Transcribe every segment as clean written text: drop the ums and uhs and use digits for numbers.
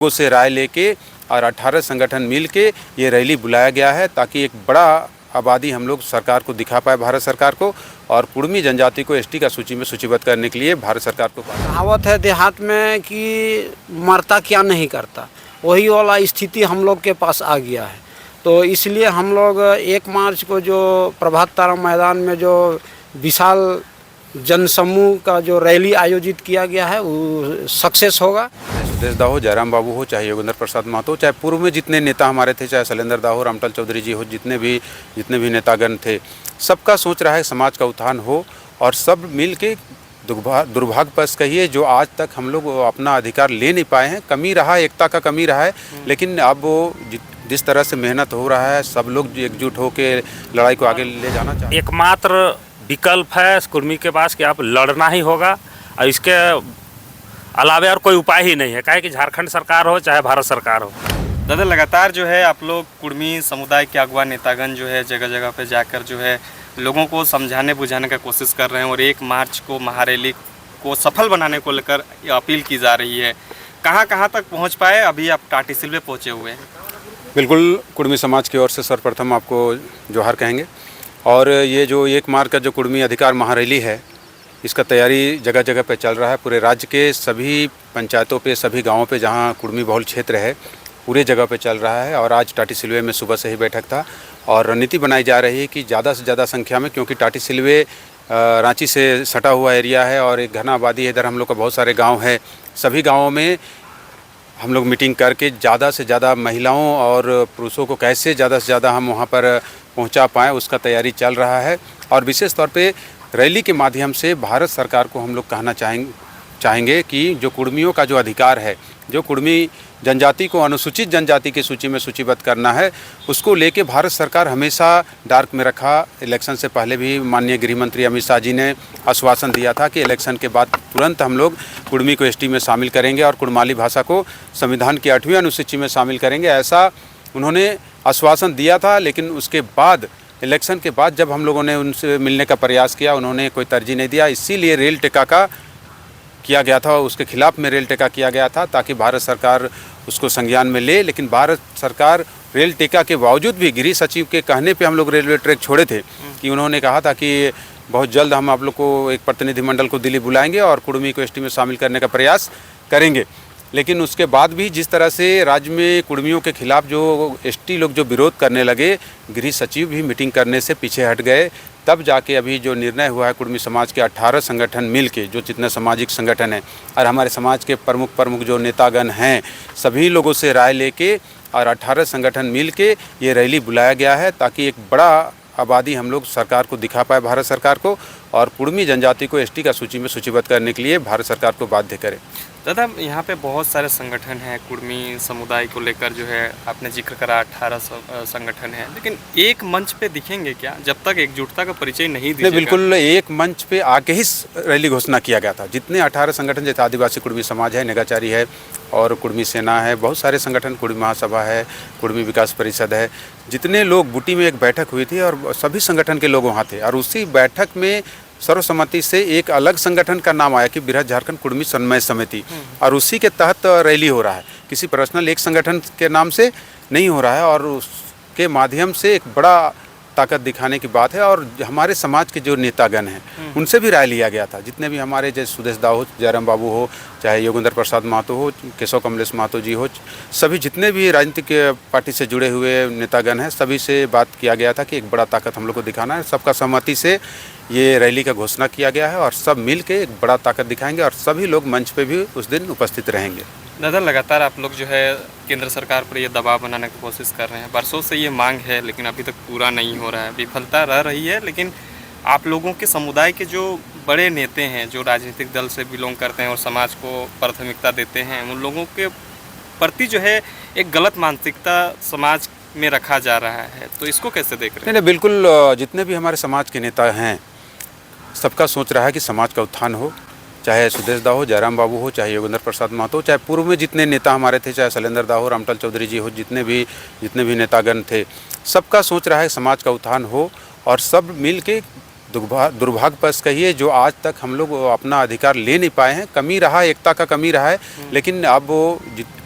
लोगों से राय लेके और 18 संगठन मिल के ये रैली बुलाया गया है ताकि एक बड़ा आबादी हम लोग सरकार को दिखा पाए, भारत सरकार को, और कुड़मी जनजाति को एसटी का सूची में सूचीबद्ध करने के लिए भारत सरकार को। कहावत है देहात में कि मरता क्या नहीं करता, वही वाला स्थिति हम लोग के पास आ गया है। तो इसलिए हम लोग 1 मार्च को जो प्रभात तारा मैदान में जो विशाल जनसमूह का जो रैली आयोजित किया गया है वो सक्सेस होगा। सुदेश दाहो, जयराम बाबू हो, चाहे योगेंद्र प्रसाद महतो, चाहे पूर्व में जितने नेता हमारे थे, चाहे शैलेंद्र दाहो, रामटल चौधरी जी हो, जितने भी नेतागण थे, सबका सोच रहा है समाज का उत्थान हो और सब मिल के दुर्भाग्यवश कहिए जो आज तक हम लोग अपना अधिकार ले नहीं पाए हैं। कमी रहा है, एकता का कमी रहा है, लेकिन अब वो जिस तरह से मेहनत हो रहा है, सब लोग एकजुट होकर लड़ाई को आगे ले जाना चाहते हैं। एकमात्र विकल्प है कुर्मी के पास कि आप लड़ना ही होगा और इसके अलावा और कोई उपाय ही नहीं है, काहे कि झारखंड सरकार हो चाहे भारत सरकार हो। दादा, लगातार जो है आप लोग कुर्मी समुदाय के अगवा नेतागण जो है जगह जगह पे जाकर जो है लोगों को समझाने बुझाने का कोशिश कर रहे हैं और 1 मार्च को महारैली को सफल बनाने को लेकर अपील की जा रही है। कहाँ कहाँ तक पहुँच पाए? अभी आप टाटीसिलवे पहुँचे हुए हैं। बिल्कुल, कुड़मी समाज की ओर से सर्वप्रथम आपको जोहार कहेंगे। और ये जो 1 मार्च का जो कुड़मी अधिकार महारैली है, इसका तैयारी जगह जगह पे चल रहा है। पूरे राज्य के सभी पंचायतों पे, सभी गांवों पे जहां कुड़मी बहुल क्षेत्र है, पूरे जगह पे चल रहा है। और आज टाटीसिलवे में सुबह से ही बैठक था और रणनीति बनाई जा रही है कि ज़्यादा से ज़्यादा संख्या में, क्योंकि टाटीसिलवे रांची से सटा हुआ एरिया है और एक घना आबादी है, इधर हम लोग का बहुत सारे गाँव है, सभी गाँवों में हम लोग मीटिंग करके ज़्यादा से ज़्यादा महिलाओं और पुरुषों को कैसे ज़्यादा से ज़्यादा हम वहाँ पर पहुँचा पाएँ, उसका तैयारी चल रहा है। और विशेष तौर पे रैली के माध्यम से भारत सरकार को हम लोग कहना चाहेंगे कि जो कुड़मियों का जो अधिकार है, जो कुड़मी जनजाति को अनुसूचित जनजाति की सूची में सूचीबद्ध करना है, उसको लेके भारत सरकार हमेशा डार्क में रखा। इलेक्शन से पहले भी माननीय गृह मंत्री अमित शाह जी ने आश्वासन दिया था कि इलेक्शन के बाद तुरंत हम लोग कुड़मी को एसटी में शामिल करेंगे और कुड़माली भाषा को संविधान की 8वीं अनुसूची में शामिल करेंगे, ऐसा उन्होंने आश्वासन दिया था। लेकिन उसके बाद, इलेक्शन के बाद जब हम लोगों ने उनसे मिलने का प्रयास किया, उन्होंने कोई तरजीह नहीं दिया। इसीलिए रेल टेका का किया गया था, उसके खिलाफ में रेल टेका किया गया था ताकि भारत सरकार उसको संज्ञान में ले। लेकिन भारत सरकार रेल टेका के बावजूद भी, गृह सचिव के कहने पे हम लोग रेलवे ट्रैक छोड़े थे कि उन्होंने कहा था कि बहुत जल्द हम आप लोग को एक प्रतिनिधिमंडल को दिल्ली बुलाएंगे और कुड़मी को एसटी में शामिल करने का प्रयास करेंगे। लेकिन उसके बाद भी जिस तरह से राज्य में कुड़मियों के खिलाफ जो एसटी लोग जो विरोध करने लगे, गृह सचिव भी मीटिंग करने से पीछे हट गए। तब जाके अभी जो निर्णय हुआ है, कुड़मी समाज के 18 संगठन मिल के, जो जितने सामाजिक संगठन हैं और हमारे समाज के प्रमुख जो नेतागण हैं, सभी लोगों से राय लेके और 18 संगठन मिल के ये रैली बुलाया गया है ताकि एक बड़ा आबादी हम लोग सरकार को दिखा पाए, भारत सरकार को, और कुड़मी जनजाति को एसटी का सूची में सूचीबद्ध करने के लिए भारत सरकार को बाध्य करें। दादा, यहाँ पे बहुत सारे संगठन हैं कुड़मी समुदाय को लेकर, जो है आपने जिक्र करा 18 संगठन है, लेकिन एक मंच पे दिखेंगे क्या जब तक एकजुटता का परिचय नहीं दीजिएगा? बिल्कुल, एक मंच पे आके ही रैली घोषणा किया गया था। जितने 18 संगठन, जैसे आदिवासी कुड़मी समाज है, नेगाचारी है और कुड़मी सेना है, बहुत सारे संगठन, कुड़मी महासभा है, कुड़मी विकास परिषद है, जितने लोग, बूटी में एक बैठक हुई थी और सभी संगठन के लोग वहाँ थे। और उसी बैठक में सर्वसम्मति से एक अलग संगठन का नाम आया कि बृहद झारखंड कुड़मी समन्वय समिति, और उसी के तहत रैली हो रहा है। किसी पर्सनल एक संगठन के नाम से नहीं हो रहा है और उसके माध्यम से एक बड़ा ताकत दिखाने की बात है। और हमारे समाज के जो नेतागण हैं उनसे भी राय लिया गया था, जितने भी हमारे, जैसे सुदेश दाहो, जयराम बाबू हो, चाहे योगेंद्र प्रसाद महतो हो, केशव कमलेश महतो जी हो, सभी जितने भी राजनीतिक पार्टी से जुड़े हुए नेतागण हैं, सभी से बात किया गया था कि एक बड़ा ताकत हम लोग को दिखाना है। सबका सहमति से ये रैली का घोषणा किया गया है और सब मिल के एक बड़ा ताकत दिखाएंगे और सभी लोग मंच पे भी उस दिन उपस्थित रहेंगे। दादा, लगातार आप लोग जो है केंद्र सरकार पर ये दबाव बनाने की कोशिश कर रहे हैं, बरसों से ये मांग है लेकिन अभी तक पूरा नहीं हो रहा है, विफलता रह रही है। लेकिन आप लोगों के समुदाय के जो बड़े नेता हैं, जो राजनीतिक दल से बिलोंग करते हैं और समाज को प्राथमिकता देते हैं, उन लोगों के प्रति जो है एक गलत मानसिकता समाज में रखा जा रहा है, तो इसको कैसे देख रहे हैं? नहीं, बिल्कुल, जितने भी हमारे समाज के नेता हैं, सबका सोच रहा है कि समाज का उत्थान हो। चाहे सुदेश दाहो, जयराम बाबू हो, चाहे योगेंद्र प्रसाद महतो, चाहे पूर्व में जितने नेता हमारे थे, चाहे शैलेंद्र दाहो, रामटल चौधरी जी हो, जितने भी नेतागण थे, सबका सोच रहा है समाज का उत्थान हो और सब मिल के दुर्भाग्यवश कहिए जो आज तक हम लोग अपना अधिकार ले नहीं पाए हैं। कमी रहा, एकता का कमी रहा है, लेकिन अब वो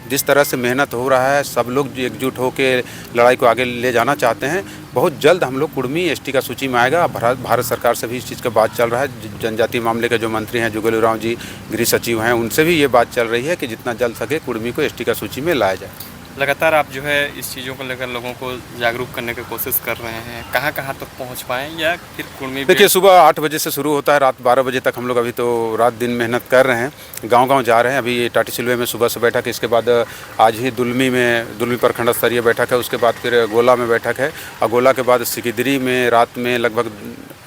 जिस तरह से मेहनत हो रहा है, सब लोग एकजुट होकर लड़ाई को आगे ले जाना चाहते हैं। बहुत जल्द हम लोग कुर्मी एसटी का सूची में आएगा। भारत सरकार से भी इस चीज़ का बात चल रहा है। जनजातीय मामले के जो मंत्री हैं जुगल राम जी, गृह सचिव हैं, उनसे भी ये बात चल रही है कि जितना जल्द सके कुर्मी को एसटी का सूची में लाया जाए। लगातार आप जो है इस चीज़ों को लेकर लोगों को जागरूक करने की कोशिश कर रहे हैं, कहाँ कहाँ तक पहुँच पाएँ या फिर कुर्मी? देखिए, सुबह 8 बजे से शुरू होता है, रात 12 बजे तक हम लोग अभी तो रात दिन मेहनत कर रहे हैं, गांव-गांव जा रहे हैं। अभी ये टाटी सिलवे में सुबह से बैठक है, इसके बाद आज ही दुलमी प्रखंड स्तरीय बैठक है, उसके बाद फिर गोला में बैठक है और गोला के बाद सिकिदरी में रात में लगभग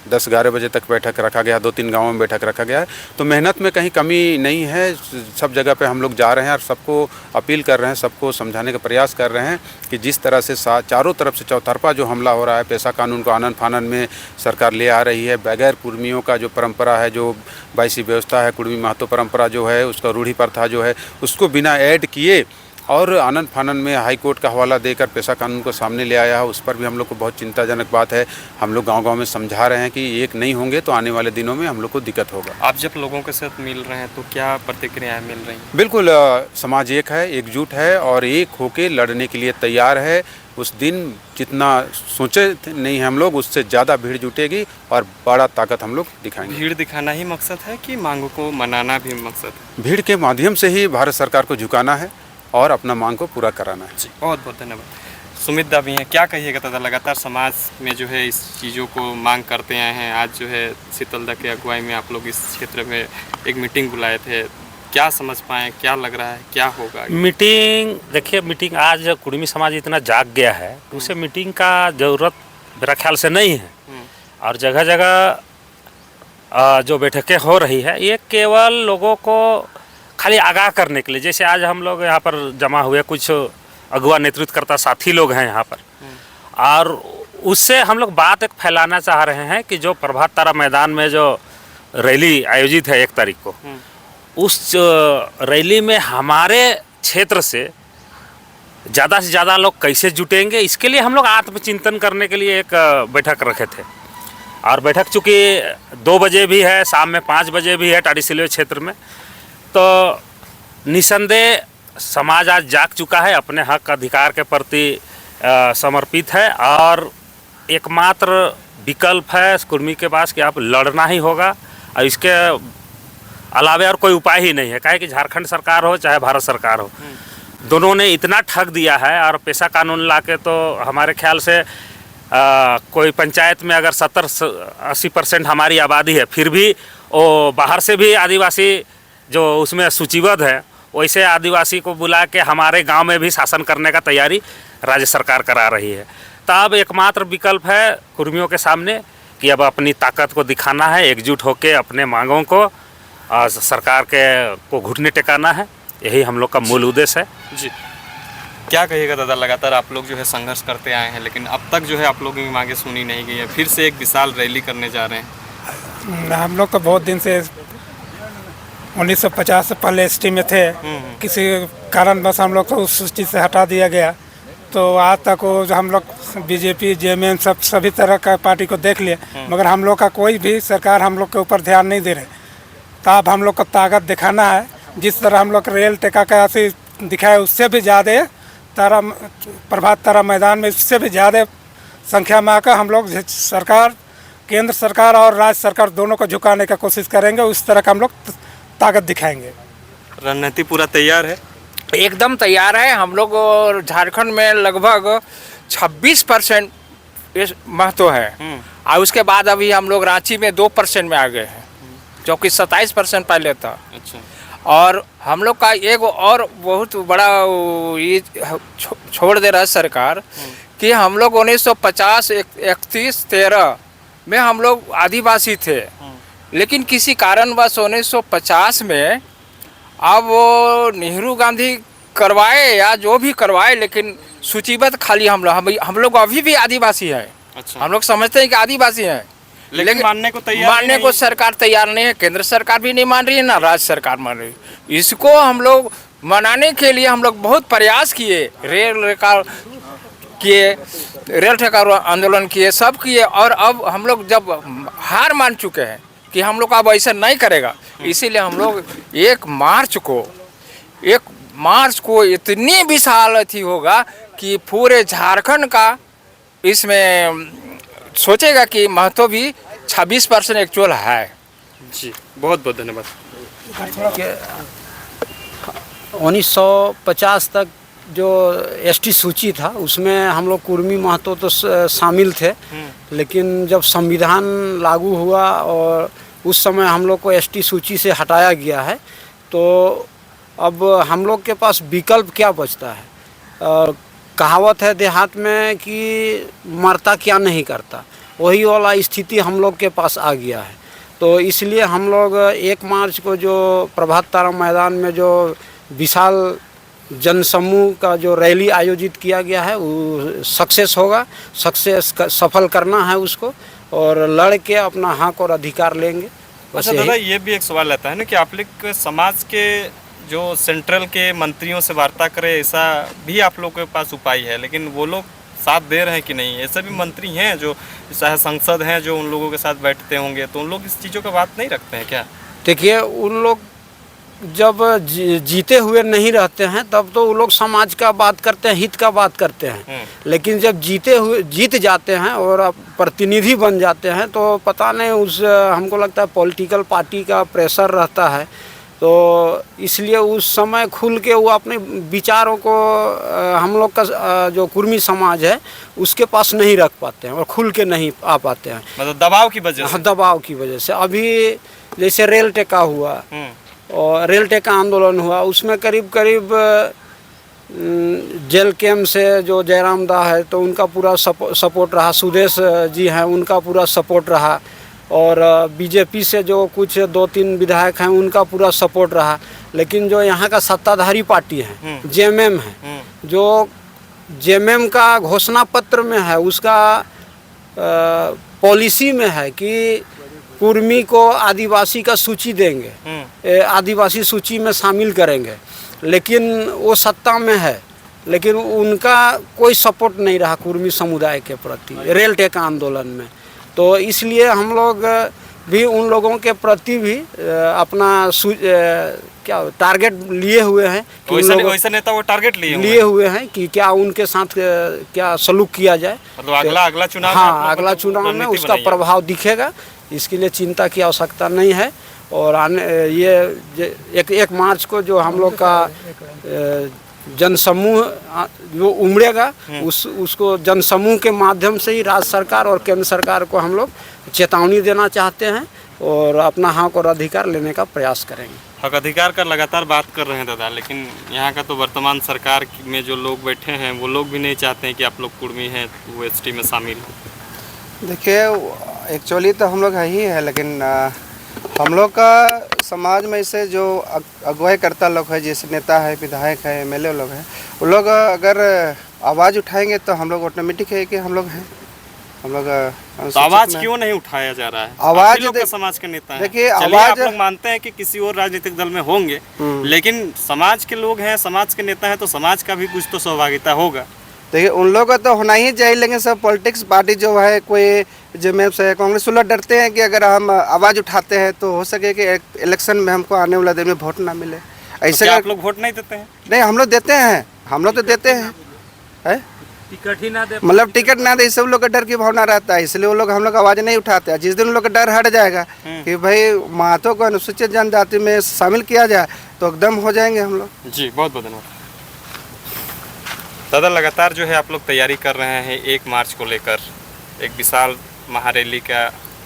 10-11 बजे तक बैठक रखा गया, 2-3 गाँवों में बैठक रखा गया है। तो मेहनत में कहीं कमी नहीं है, सब जगह पे हम लोग जा रहे हैं और सबको अपील कर रहे हैं, सबको समझाने का प्रयास कर रहे हैं कि जिस तरह से चारों तरफ से चौतरफा जो हमला हो रहा है, पेशा कानून को आनन फानन में सरकार ले आ रही है, बगैर कुर्मियों का जो परंपरा है, जो बाईसी व्यवस्था है, कुर्मी महत्व परंपरा जो है, उसका रूढ़ी प्रथा जो है, उसको बिना ऐड किए और आनन फानन में हाई कोर्ट का हवाला देकर पेशा कानून को सामने ले आया है। उस पर भी हम लोग को बहुत चिंताजनक बात है। हम लोग गांव-गांव में समझा रहे हैं कि एक नहीं होंगे तो आने वाले दिनों में हम लोग को दिक्कत होगा। आप जब लोगों के साथ मिल रहे हैं तो क्या प्रतिक्रियाएं मिल रही हैं? बिल्कुल, समाज एक है, एकजुट है और एक होके लड़ने के लिए तैयार है। उस दिन जितना सोचे नहीं हम लोग, उससे ज़्यादा भीड़ जुटेगी और बड़ा ताकत हम लोग दिखाएंगे। भीड़ दिखाना ही मकसद है कि मांगों को मनाना भी मकसद है? भीड़ के माध्यम से ही भारत सरकार को झुकाना है और अपना मांग को पूरा कराना है। जी, बहुत बहुत धन्यवाद। सुमित दा भी हैं, क्या कहिएगा दादा? लगातार समाज में जो है इस चीज़ों को मांग करते आए हैं। आज जो है शीतल दा के अगुवाई में आप लोग इस क्षेत्र में एक मीटिंग बुलाए थे, क्या समझ पाएँ, क्या लग रहा है, क्या होगा? मीटिंग, देखिए मीटिंग आज कुर्मी समाज इतना जाग गया है, उसे मीटिंग का ज़रूरत मेरा ख्याल से नहीं है। और जगह जगह जो बैठकें हो रही है, ये केवल लोगों को खाली आगाह करने के लिए, जैसे आज हम लोग यहाँ पर जमा हुए, कुछ अगुआ नेतृत्वकर्ता साथी लोग हैं यहाँ पर, और उससे हम लोग बात एक फैलाना चाह रहे हैं कि जो प्रभात तारा मैदान में जो रैली आयोजित है 1 तारीख को, उस रैली में हमारे क्षेत्र से ज़्यादा से ज़्यादा लोग कैसे जुटेंगे, इसके लिए हम लोग आत्मचिंतन करने के लिए एक बैठक रखे थे। और बैठक चूँकि 2 बजे भी है, शाम में 5 बजे भी है टाटी सिलवे क्षेत्र में, तो निसंदेह समाज आज जाग चुका है, अपने हक अधिकार के प्रति समर्पित है और एकमात्र विकल्प है कुर्मी के पास कि आप लड़ना ही होगा और इसके अलावे और कोई उपाय ही नहीं है। काहे कि झारखंड सरकार हो चाहे भारत सरकार हो, दोनों ने इतना ठग दिया है। और पेशा कानून लाके तो हमारे ख्याल से कोई पंचायत में अगर 70-80% हमारी आबादी है, फिर भी वो बाहर से भी आदिवासी जो उसमें सूचीबद्ध है, वैसे आदिवासी को बुला के हमारे गांव में भी शासन करने का तैयारी राज्य सरकार करा रही है। तो अब एकमात्र विकल्प है कुर्मियों के सामने कि अब अपनी ताकत को दिखाना है, एकजुट होकर अपने मांगों को सरकार को घुटने टेकाना है। यही हम लोग का मूल उद्देश्य है। जी, क्या कहिएगा दादा? लगातार आप लोग जो है संघर्ष करते आए हैं, लेकिन अब तक जो है आप लोगों की मांगें सुनी नहीं गई है। फिर से एक विशाल रैली करने जा रहे हैं। हम लोग तो बहुत दिन से 1950 से पहले एसटी में थे, किसी कारण बस हम लोग को उस सूची से हटा दिया गया। तो आज तक वो जो हम लोग बीजेपी जेएमएम सभी तरह का पार्टी को देख लिए, मगर हम लोग का कोई भी सरकार हम लोग के ऊपर ध्यान नहीं दे रहे। तो अब हम लोग को ताकत दिखाना है। जिस तरह हम लोग रेल टेका का ऐसे दिखाए, उससे भी ज़्यादा प्रभात तारा मैदान में उससे भी ज़्यादा संख्या में आकर हम लोग सरकार, केंद्र सरकार और राज्य सरकार दोनों को झुकाने की कोशिश करेंगे। उस तरह का हम लोग ताकत दिखाएंगे। रणनीति पूरा तैयार है? एकदम तैयार है। हम लोग झारखंड में लगभग 26% महत्व है और उसके बाद अभी हम लोग रांची में 2% में आ गए हैं, जो कि 27% पहले था। अच्छा। और हम लोग का एक और बहुत बड़ा ये छोड़ दे रहा है सरकार कि हम लोग 1950 31 13 में हम लोग आदिवासी थे, लेकिन किसी कारणवश 1950 में अब वो नेहरू गांधी करवाए या जो भी करवाए, लेकिन सूचीबद्ध खाली हम लोग अभी भी आदिवासी हैं। अच्छा। हम लोग समझते हैं कि आदिवासी हैं, लेकिन मानने को सरकार तैयार नहीं है। केंद्र सरकार भी नहीं मान रही है, ना राज्य सरकार मान रही है। इसको हम लोग मनाने के लिए हम लोग बहुत प्रयास किए, रेल ठेका आंदोलन किए, सब किए। और अब हम लोग जब हार मान चुके हैं कि हम लोग अब ऐसा नहीं करेगा, इसीलिए हम लोग 1 मार्च को एक मार्च को इतनी विशाल अथी होगा कि पूरे झारखंड का इसमें सोचेगा कि महत्व भी 26% एक्चुअल है। जी बहुत बहुत धन्यवाद। 1950 तक जो एसटी सूची था उसमें हम लोग कुर्मी महतो तो शामिल थे, लेकिन जब संविधान लागू हुआ और उस समय हम लोग को एसटी सूची से हटाया गया है, तो अब हम लोग के पास विकल्प क्या बचता है। कहावत है देहात में कि मरता क्या नहीं करता, वही वाला स्थिति हम लोग के पास आ गया है। तो इसलिए हम लोग 1 मार्च को जो प्रभात तारा मैदान में जो विशाल जनसमूह का जो रैली आयोजित किया गया है वो सक्सेस होगा, सफल करना है उसको और लड़ के अपना हक और अधिकार लेंगे। अच्छा दादा, ये भी एक सवाल आता है ना कि आप लोग समाज के जो सेंट्रल के मंत्रियों से वार्ता करें, ऐसा भी आप लोग के पास उपाय है, लेकिन वो लोग साथ दे रहे हैं कि नहीं? ऐसे भी मंत्री हैं जो चाहे संसद हैं जो उन लोगों के साथ बैठते होंगे, तो उन लोग इस चीज़ों का बात नहीं रखते हैं क्या? देखिए, उन लोग जब जीते हुए नहीं रहते हैं तब तो वो लोग समाज का बात करते हैं, हित का बात करते हैं, लेकिन जब जीत जाते हैं और प्रतिनिधि बन जाते हैं तो पता नहीं उस हमको लगता है पॉलिटिकल पार्टी का प्रेशर रहता है, तो इसलिए उस समय खुल के वो अपने विचारों को हम लोग का जो कुर्मी समाज है उसके पास नहीं रख पाते हैं और खुल के नहीं आ पाते हैं, मतलब दबाव की वजह से। दबाव की वजह से। अभी जैसे रेल टेका हुआ और रेल टेका आंदोलन हुआ, उसमें करीब करीब जेल कैम्प से जो जयराम दा है तो उनका पूरा सपोर्ट रहा, सुदेश जी हैं उनका पूरा सपोर्ट रहा, और बीजेपी से जो कुछ 2-3 विधायक हैं उनका पूरा सपोर्ट रहा, लेकिन जो यहाँ का सत्ताधारी पार्टी है जेएमएम है, जो जेएमएम का घोषणा पत्र में है, उसका पॉलिसी में है कि कुर्मी को आदिवासी का सूची देंगे, आदिवासी सूची में शामिल करेंगे, लेकिन वो सत्ता में है, लेकिन उनका कोई सपोर्ट नहीं रहा कुर्मी समुदाय के प्रति रेल टेका आंदोलन में। तो इसलिए हम लोग भी उन लोगों के प्रति भी अपना क्या टारगेट लिए हुए हैं कि वैसे नेता वो टारगेट लिए हुए हैं कि क्या उनके साथ क्या सलूक किया जाए, मतलब अगला चुनाव, हाँ अगला चुनाव में उसका प्रभाव दिखेगा, इसके लिए चिंता की आवश्यकता नहीं है। और ये 1 मार्च को जो हम लोग का जनसमूह जो उमड़ेगा उसको जनसमूह के माध्यम से ही राज्य सरकार और केंद्र सरकार को हम लोग चेतावनी देना चाहते हैं और अपना हक और अधिकार लेने का प्रयास करेंगे। हक अधिकार का लगातार बात कर रहे हैं दादा, लेकिन यहाँ का तो वर्तमान सरकार में जो लोग बैठे हैं वो लोग भी नहीं चाहते हैं कि आप लोग कुर्मी हैं वो एसटी में शामिल हो। देखिए, एक्चुअली तो हम लोग है ही है, लेकिन हम लोग का समाज में से जो अगुवाई करता लोग है, जैसे नेता है, विधायक है, एमएलए लोग हैं, वो लोग अगर आवाज़ उठाएंगे तो हम लोग ऑटोमेटिक है कि हम लोग हैं, हम लोग तो आवाज़ क्यों नहीं उठाया जा रहा है? आवाज़ लोग समाज के नेता हैं। देखिए, आवाज़ आप लोग मानते हैं कि किसी और राजनीतिक दल में होंगे, लेकिन समाज के लोग हैं, समाज के नेता हैं, तो समाज का भी कुछ तो सहभागिता होगा। देखिए, उन लोगों का तो होना ही चाहिए, लेकिन सब पॉलिटिक्स पार्टी जो है, कोई जेएमएम से कांग्रेस वाला डरते हैं कि अगर हम आवाज़ उठाते हैं तो हो सके कि इलेक्शन में हमको आने वाला दिन में वोट ना मिले। ऐसे तो आप लोग वोट नहीं देते हैं? नहीं, हम लोग देते हैं, हम लोग तो देते हैं, टिकट ही ना दे, मतलब टिकट ना दे, सब लोग का डर की भावना रहता है, इसलिए वो लोग हम लोग आवाज़ नहीं उठाते हैं। जिस दिन उन लोग का डर हट जाएगा कि भाई महतो को अनुसूचित जनजाति में शामिल किया जाए तो एकदम हो जाएंगे हम लोग। जी बहुत बहुत धन्यवाद दादा। लगातार जो है आप लोग तैयारी कर रहे हैं 1 मार्च को लेकर, एक विशाल महारैली का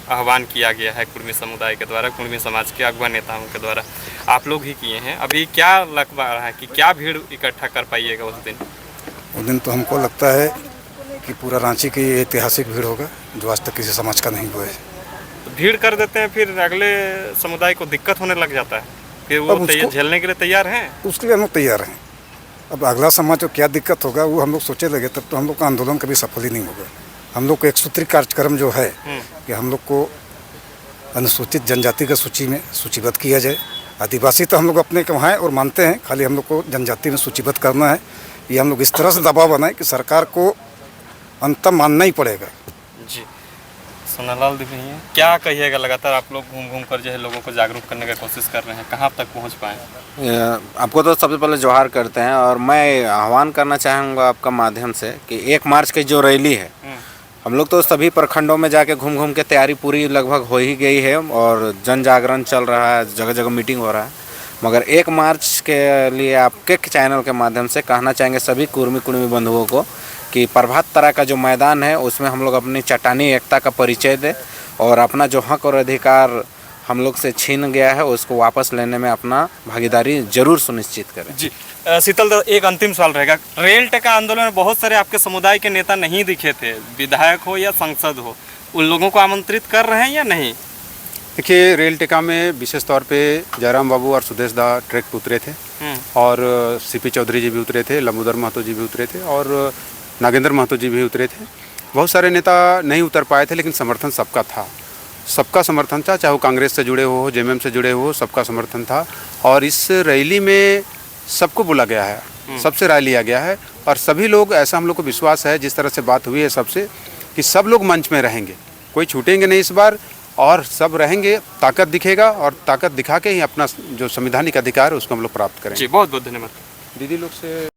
आह्वान किया गया है कुर्मी समुदाय के द्वारा, कुर्मी समाज के अगवा नेताओं के द्वारा, आप लोग ही किए हैं। अभी क्या लग रहा है कि क्या भीड़ इकट्ठा कर पाइएगा उस दिन? तो हमको लगता है कि पूरा रांची की ऐतिहासिक भीड़ होगा जो आज तक किसी समाज का नहीं हुआ है। तो भीड़ कर देते हैं, फिर अगले समुदाय को दिक्कत होने लग जाता है, फिर वो झेलने के लिए तैयार हैं? उसके लिए हम लोग तैयार हैं। अब अगला समाज को क्या दिक्कत होगा वो हम लोग सोचे लगे, तब तो हम लोग का आंदोलन कभी सफल ही नहीं होगा। हम लोग को एक सूत्री कार्यक्रम जो है कि हम लोग को अनुसूचित जनजाति का सूची में सूचीबद्ध किया जाए। आदिवासी तो हम लोग अपने के वहाँ हैं और मानते हैं, खाली हम लोग को जनजाति में सूचीबद्ध करना है। ये हम लोग इस तरह से दबाव बनाए कि सरकार को अंततः मानना ही पड़ेगा। जी, सोनालाल देवी हैं, क्या कहिएगा? लगातार आप लोग घूम घूम कर जो है लोगों को जागरूक करने की कोशिश कर रहे हैं, कहाँ तक पहुँच पाए? आपको तो सबसे पहले जोहार करते हैं और मैं आह्वान करना चाहूँगा आपका माध्यम से कि 1 मार्च की जो रैली है, हम लोग तो सभी प्रखंडों में जाके घूम घूम के तैयारी पूरी लगभग हो ही गई है और जन जागरण चल रहा है, जगह जगह मीटिंग हो रहा है। मगर 1 मार्च के लिए आपके चैनल के माध्यम से कहना चाहेंगे सभी कुर्मी बंधुओं को कि प्रभात तारा का जो मैदान है उसमें हम लोग अपनी चट्टानी एकता का परिचय दें और अपना जो हक और अधिकार हम लोग से छीन गया है उसको वापस लेने में अपना भागीदारी जरूर सुनिश्चित करें। जी शीतल, एक अंतिम सवाल रहेगा। रेल टेका आंदोलन में बहुत सारे आपके समुदाय के नेता नहीं दिखे थे, विधायक हो या सांसद हो, उन लोगों को आमंत्रित कर रहे हैं या नहीं? देखिए, रेल टेका में विशेष तौर पे जयराम बाबू और सुदेश दा ट्रैक पे उतरे थे और सीपी चौधरी जी भी उतरे थे, लंबोदर महतो जी भी उतरे थे और नागेंद्र महतो जी भी उतरे थे। बहुत सारे नेता नहीं उतर पाए थे, लेकिन समर्थन सबका था, सबका समर्थन था, चाहे वो कांग्रेस से जुड़े हो, जेएमएम से जुड़े हो, सबका समर्थन था। और इस रैली में सबको बुला गया है, सबसे राय लिया गया है और सभी लोग, ऐसा हम लोग को विश्वास है, जिस तरह से बात हुई है सबसे, कि सब लोग मंच में रहेंगे, कोई छूटेंगे नहीं इस बार और सब रहेंगे। ताकत दिखेगा और ताकत दिखा के ही अपना जो संवैधानिक अधिकार है उसको हम लोग प्राप्त करेंगे। जी बहुत बहुत धन्यवाद। दीदी लोग से